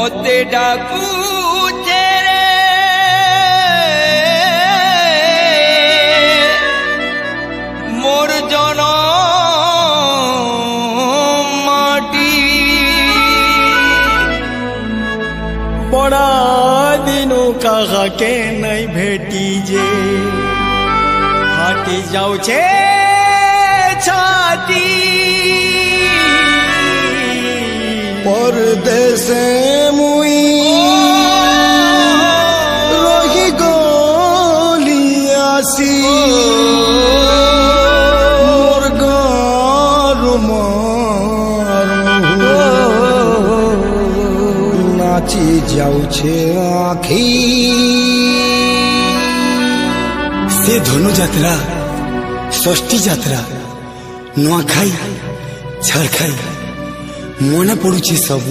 मोते डाकुचे रे मोर जनम माटी बड़ा दिनों कहा के नहीं भेटी जे फाटी जाऊ छे छाती परदेश मुई रही गली आसी मोर गार नाची जाऊ छे आखी से धनु यात्रा षष्ठी यात्रा नुआखाई छाड़खाई मने पड़ुचे सब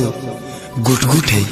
गुटगुट है।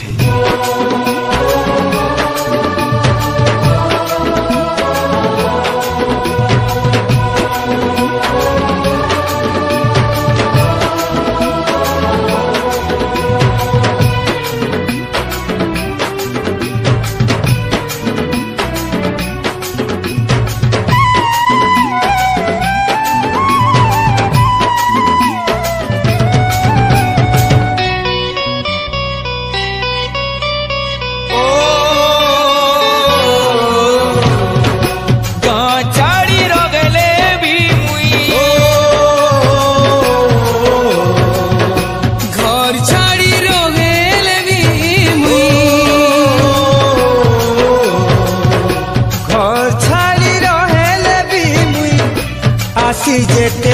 जेते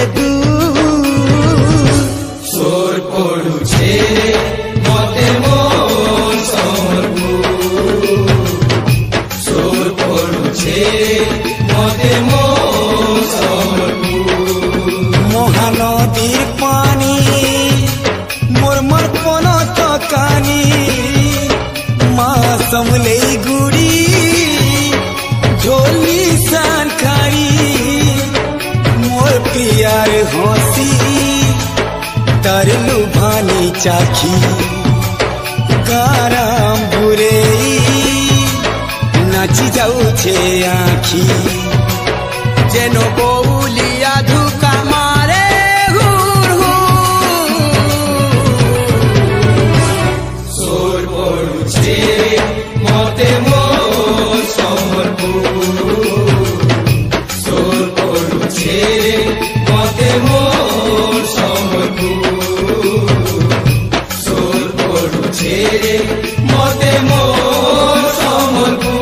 सोर पड़ुछे मते मोर समरपुर सोर पड़ुछे मते मोर समरपुर महानदीर पानी मोर मरपन तकानी माँ समले गुड़ी झोली सान खाई प्यार हंसी तरलू भानी चाखी काराम बुरे नाची जाऊ छे आखी जेनो बौलिया धुका मारे हुर सोर पड़ुछे मते मोर समरपुर सोर पड़ुछे मते मोर समरपुर सोर पड़ुछे मते मोर समरपुर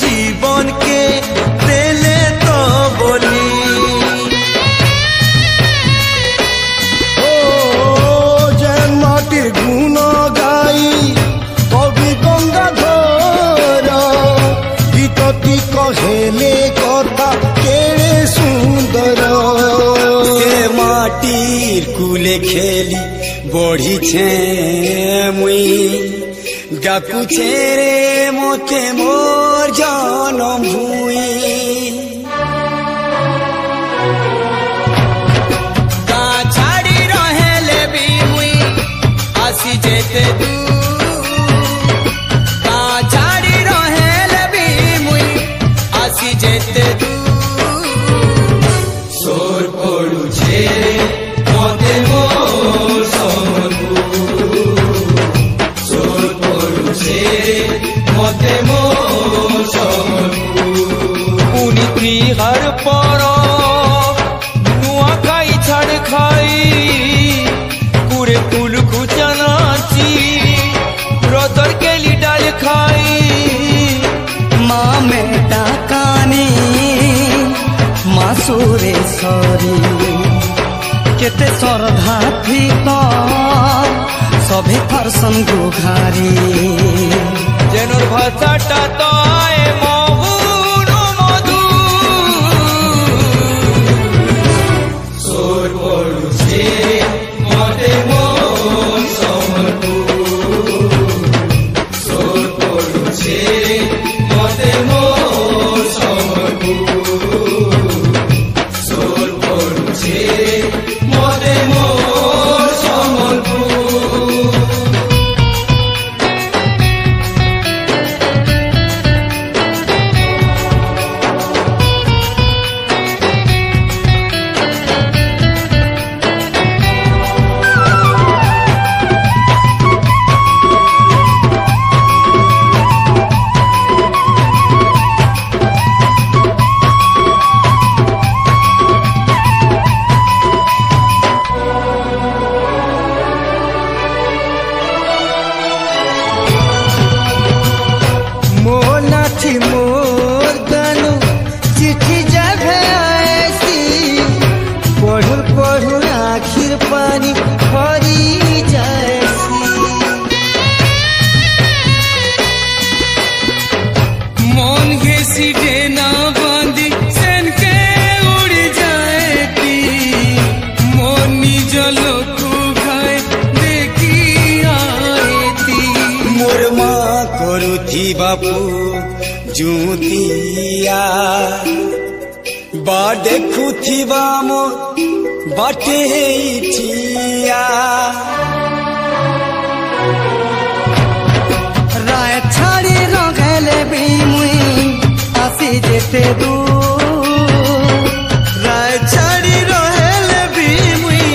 जीवन के देले तो बोली ओ जन माटिर गुण गाई कवि गंगाधर गीतटी कहेले कथा केड़े सुंदर से माटिर कुले खेली बढ़ी छे मुई डाकुछे रे मोते मोर जनम भूई का छाड़ी रहेले भी मुई आसी जेते का छाड़ी रहेले भी मुई आसी जेते सोर पड़ुछे मते मोर समरपुर सोर पड़ुछे मते मोर समरपुर श्रद्धा थी तो सभे दर्शन गुहारी जेनोर भाषाटा तो आए महुर मधु सोर पड़ुछे मते मोर सम्बलपुर सोर पड़ुछे मते मोर सम्बलपुर सोर पड़ुछे मते मोर सम्बलपुर मोर गनु चिट्ठी जब ऐसी पढ़ू पढ़ू आखिर पानी भरी जैसी मन घेसी डेना बांधी सेन के उड़ जाएती मन निज लोक खाए देखी आएती मोर माँ करुथी बापू जुतिया बा देखुथिबा मो बाटे इठिया राय छाड़ी रंगले भी मुई आसी जेते दूर राय छाड़ी रहले भी मुई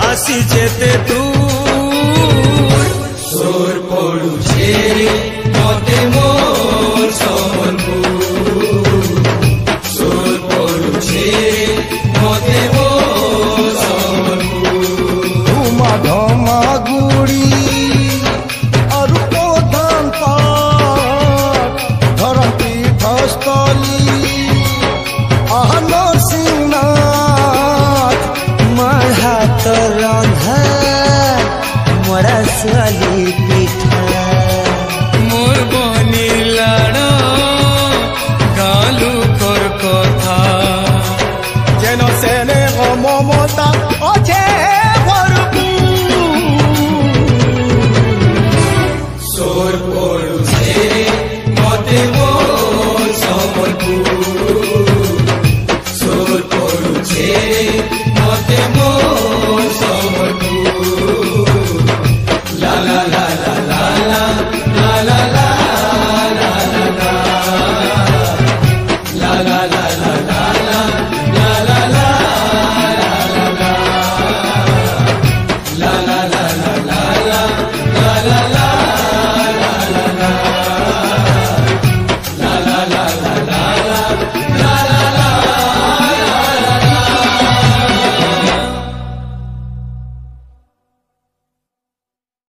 आसी जेते दूर सोर पड़ुछे मते मोर सम्बलपुर सोर पड़ुछे मते मोर सम्बलपुर धुमा धमा गुड़ी और प्रधान पाठ धर्म पीठस्थली आह नरसिंहनाथ मार हाथ रंधा